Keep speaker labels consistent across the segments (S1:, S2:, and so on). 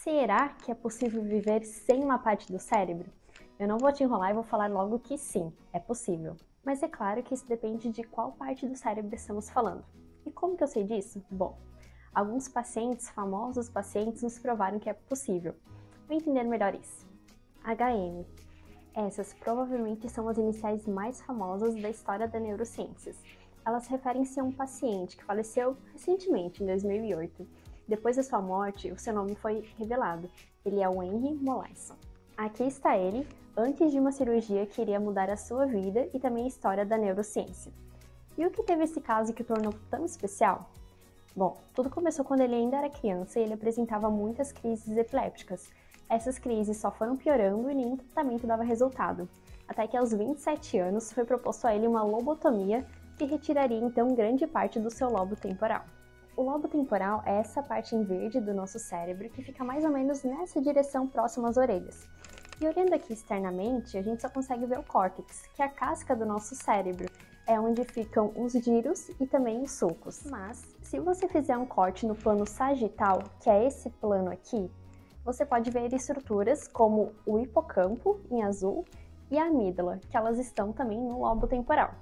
S1: Será que é possível viver sem uma parte do cérebro? Eu não vou te enrolar e vou falar logo que sim, é possível. Mas é claro que isso depende de qual parte do cérebro estamos falando. E como que eu sei disso? Bom, alguns pacientes, famosos pacientes, nos provaram que é possível. Vou entender melhor isso. HM. Essas provavelmente são as iniciais mais famosas da história da neurociências. Elas referem-se a um paciente que faleceu recentemente, em 2008. Depois da sua morte, o seu nome foi revelado. Ele é o Henry Molaison. Aqui está ele, antes de uma cirurgia que iria mudar a sua vida e também a história da neurociência. E o que teve esse caso que o tornou tão especial? Bom, tudo começou quando ele ainda era criança e ele apresentava muitas crises epilépticas. Essas crises só foram piorando e nenhum tratamento dava resultado. Até que aos 27 anos foi proposto a ele uma lobotomia que retiraria então grande parte do seu lobo temporal. O lobo temporal é essa parte em verde do nosso cérebro que fica mais ou menos nessa direção próxima às orelhas. E olhando aqui externamente, a gente só consegue ver o córtex, que é a casca do nosso cérebro. É onde ficam os giros e também os sulcos. Mas, se você fizer um corte no plano sagital, que é esse plano aqui, você pode ver estruturas como o hipocampo, em azul, e a amígdala, que elas estão também no lobo temporal.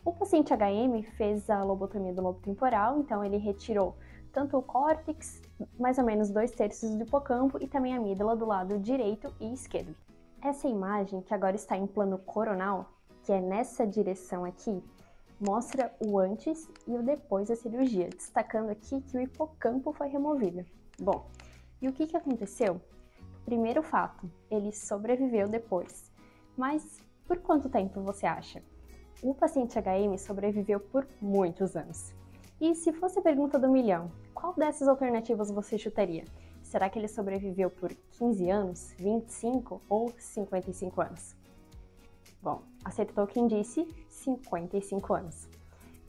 S1: O paciente HM fez a lobotomia do lobo temporal, então ele retirou tanto o córtex, mais ou menos 2/3 do hipocampo, e também a amígdala do lado direito e esquerdo. Essa imagem, que agora está em plano coronal, que é nessa direção aqui, mostra o antes e o depois da cirurgia, destacando aqui que o hipocampo foi removido. Bom, e o que aconteceu? Primeiro fato, ele sobreviveu depois. Mas por quanto tempo você acha? O paciente HM sobreviveu por muitos anos. E se fosse a pergunta do milhão, qual dessas alternativas você chutaria? Será que ele sobreviveu por 15 anos, 25 ou 55 anos? Bom, acertou quem disse 55 anos.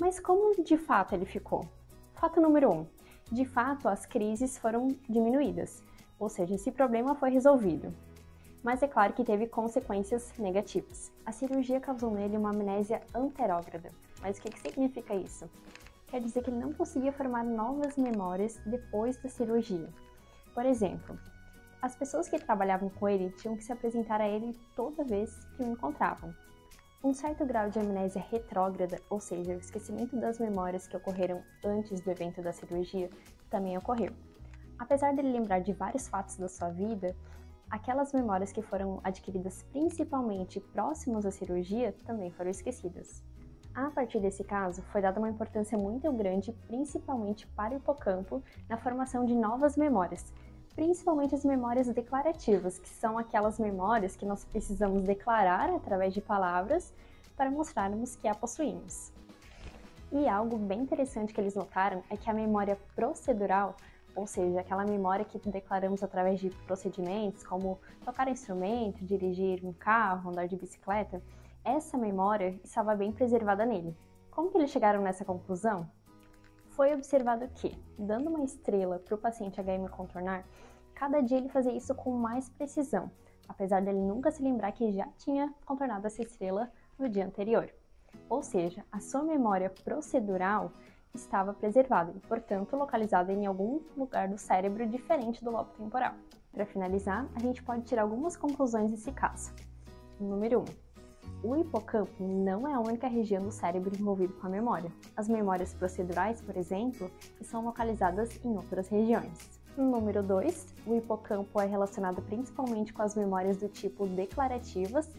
S1: Mas como de fato ele ficou? Fato número 1. De fato, as crises foram diminuídas, ou seja, esse problema foi resolvido. Mas é claro que teve consequências negativas. A cirurgia causou nele uma amnésia anterógrada. Mas o que significa isso? Quer dizer que ele não conseguia formar novas memórias depois da cirurgia. Por exemplo, as pessoas que trabalhavam com ele tinham que se apresentar a ele toda vez que o encontravam. Um certo grau de amnésia retrógrada, ou seja, o esquecimento das memórias que ocorreram antes do evento da cirurgia, também ocorreu. Apesar dele lembrar de vários fatos da sua vida, aquelas memórias que foram adquiridas principalmente próximas à cirurgia também foram esquecidas. A partir desse caso, foi dada uma importância muito grande, principalmente para o hipocampo, na formação de novas memórias, principalmente as memórias declarativas, que são aquelas memórias que nós precisamos declarar através de palavras para mostrarmos que a possuímos. E algo bem interessante que eles notaram é que a memória procedural, ou seja, aquela memória que declaramos através de procedimentos, como tocar instrumento, dirigir um carro, andar de bicicleta, essa memória estava bem preservada nele. Como que eles chegaram nessa conclusão? Foi observado que, dando uma estrela para o paciente HM contornar, cada dia ele fazia isso com mais precisão, apesar dele nunca se lembrar que já tinha contornado essa estrela no dia anterior. Ou seja, a sua memória procedural estava preservada e, portanto, localizada em algum lugar do cérebro diferente do lobo temporal. Para finalizar, a gente pode tirar algumas conclusões desse caso. Número 1. O hipocampo não é a única região do cérebro envolvida com a memória. As memórias procedurais, por exemplo, são localizadas em outras regiões. Número 2. O hipocampo é relacionado principalmente com as memórias do tipo declarativas.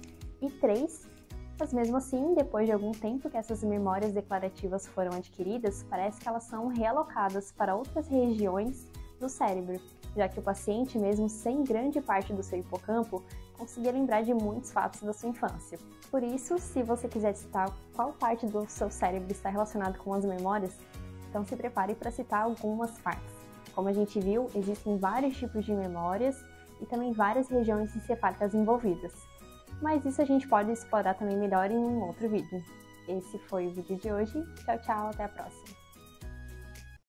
S1: E 3. Mas mesmo assim, depois de algum tempo que essas memórias declarativas foram adquiridas, parece que elas são realocadas para outras regiões do cérebro, já que o paciente, mesmo sem grande parte do seu hipocampo, conseguia lembrar de muitos fatos da sua infância. Por isso, se você quiser citar qual parte do seu cérebro está relacionada com as memórias, então se prepare para citar algumas partes. Como a gente viu, existem vários tipos de memórias e também várias regiões encefálicas envolvidas. Mas isso a gente pode explorar também melhor em um outro vídeo. Esse foi o vídeo de hoje. Tchau, tchau, até a próxima!